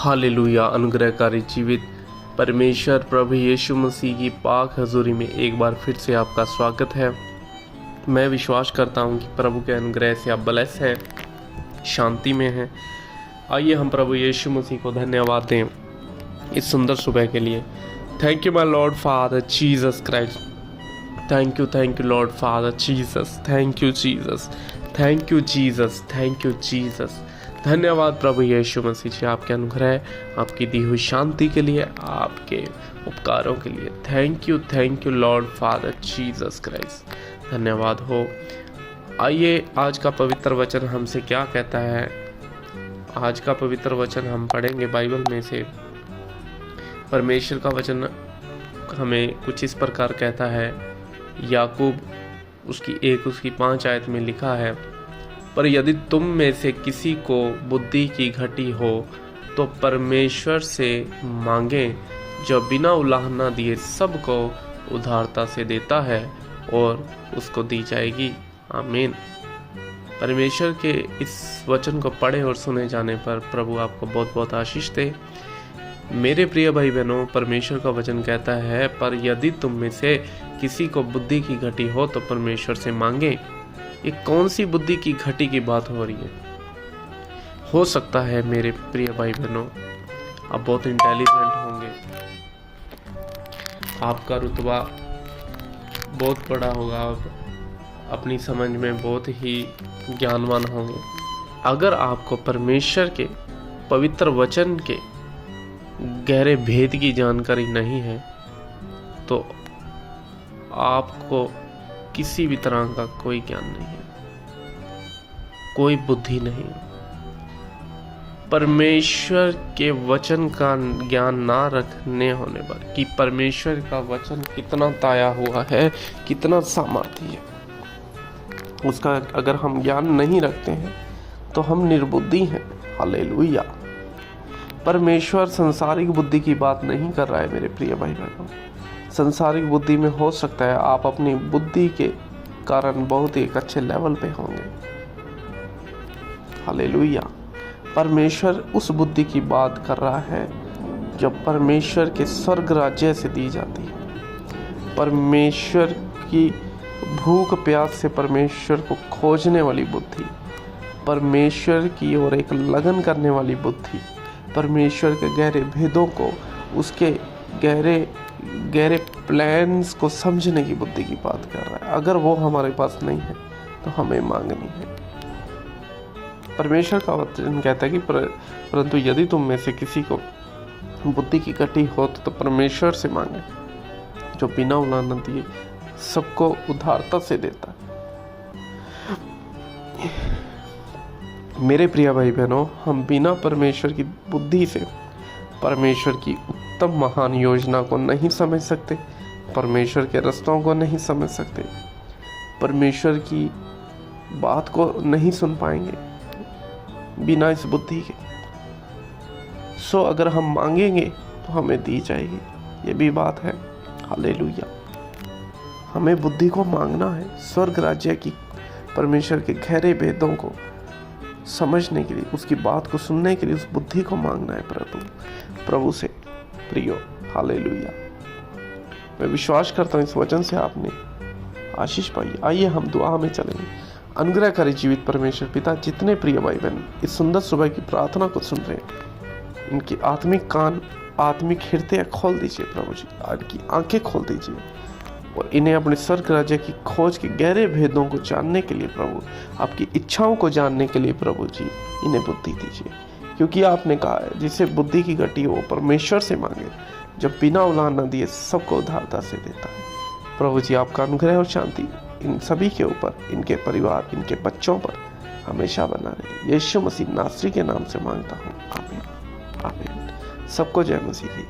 Hallelujah. अनुग्रहकारी जीवित परमेश्वर प्रभु यीशु मसीह की पाक हजूरी में एक बार फिर से आपका स्वागत है। मैं विश्वास करता हूं कि प्रभु के अनुग्रह से आप ब्लेस हैं, शांति में हैं। आइए हम प्रभु यीशु मसीह को धन्यवाद दें इस सुंदर सुबह के लिए। Thank you my Lord father Jesus Christ. Thank you Lord father Jesus. Thank you Jesus. Thank you Jesus. Thank you Jesus. धन्यवाद प्रभु यीशु मसीह जी, आपके अनुग्रह, आपकी दी हुई शांति के लिए, आपके उपकारों के लिए। Thank you Lord father Jesus Christ. धन्यवाद हो। आइए आज का पवित्र वचन हमसे क्या कहता है। आज का पवित्र वचन हम पढ़ेंगे बाइबल में से। परमेश्वर का वचन हमें कुछ इस प्रकार कहता है। याकूब उसकी 5 आयत में लिखा है, पर यदि तुम में से किसी को बुद्धि की घटी हो तो परमेश्वर से मांगे, जो बिना उलाहना दिए सबको उदारता से देता है और उसको दी जाएगी। आमीन। परमेश्वर के इस वचन को पढ़े और सुने जाने पर प्रभु आपको बहुत बहुत आशीष दे। मेरे प्रिय भाई बहनों, परमेश्वर का वचन कहता है, पर यदि तुम में से किसी को बुद्धि की घटी हो तो परमेश्वर से मांगे। ये कौन सी बुद्धि की घटी की बात हो रही है? हो सकता है मेरे प्रिय भाई बहनों, आप बहुत इंटेलिजेंट होंगे, आपका रुतबा बहुत बड़ा होगा, आप अपनी समझ में बहुत ही ज्ञानवान होंगे। अगर आपको परमेश्वर के पवित्र वचन के गहरे भेद की जानकारी नहीं है तो आपको किसी भी तरह का कोई ज्ञान नहीं है, कोई बुद्धि नहीं। परमेश्वर के वचन का ज्ञान ना रखने होने पर कि परमेश्वर का वचन कितना ताया हुआ है, कितना सामर्थ्य है, उसका अगर हम ज्ञान नहीं रखते हैं तो हम निर्बुद्धि हैं। हालेलुया। परमेश्वर संसारिक बुद्धि की बात नहीं कर रहा है मेरे प्रिय भाई बहनों। संसारिक बुद्धि में हो सकता है आप अपनी बुद्धि के कारण बहुत ही एक अच्छे लेवल पे होंगे। हालेलुया। परमेश्वर उस बुद्धि की बात कर रहा है जो परमेश्वर के स्वर्ग राज्य से दी जाती है। परमेश्वर की भूख प्यास से परमेश्वर को खोजने वाली बुद्धि, परमेश्वर की ओर एक लगन करने वाली बुद्धि, परमेश्वर के गहरे भेदों को, उसके गहरे प्लान्स को समझने की बुद्धि की बात कर रहा है। अगर वो हमारे पास नहीं है तो हमें मांगनी है। परमेश्वर का वचन कहता है कि परंतु यदि तुम में से किसी को बुद्धि की घटी हो तो परमेश्वर से मांगे, जो बिना उलाहना दिए सबको उदारता से देता है। मेरे प्रिय भाई बहनों, हम बिना परमेश्वर की बुद्धि से परमेश्वर की उत्तम महान योजना को नहीं समझ सकते, परमेश्वर के रास्तों को नहीं समझ सकते, परमेश्वर की बात को नहीं सुन पाएंगे बिना इस बुद्धि के। सो अगर हम मांगेंगे तो हमें दी जाएगी, ये भी बात है। हालेलुया। हमें बुद्धि को मांगना है, स्वर्ग राज्य की परमेश्वर के गहरे भेदों को समझने के लिए, उसकी बात को सुनने के लिए उस बुद्धि को मांगना है प्रभु से। प्रियो, हालेलुया। मैं विश्वास करता हूँ इस वचन से आपने आशीष पाई। आइए हम दुआ में चलेंगे। अनुग्रहकारी जीवित परमेश्वर पिता, जितने प्रिय भाई बहन इस सुंदर सुबह की प्रार्थना को सुन रहे हैं, इनकी आत्मिक कान, आत्मिक हृदय खोल दीजिए प्रभु जी, इनकी आंखें खोल दीजिए और इन्हें अपने स्वर्ग राज्य की खोज के गहरे भेदों को जानने के लिए प्रभु, आपकी इच्छाओं को जानने के लिए प्रभु जी इन्हें बुद्धि दीजिए। क्योंकि आपने कहा है, जिसे बुद्धि की घटी हो परमेश्वर से मांगे, जब बिना उलाहना दिए सबको उदारता से देता है। प्रभु जी, आपका अनुग्रह और शांति इन सभी के ऊपर, इनके परिवार, इनके बच्चों पर हमेशा बना रहे। यीशु मसीह नासरी के नाम से मांगता हूँ। आमीन। आमीन। सबको जय मसीह की।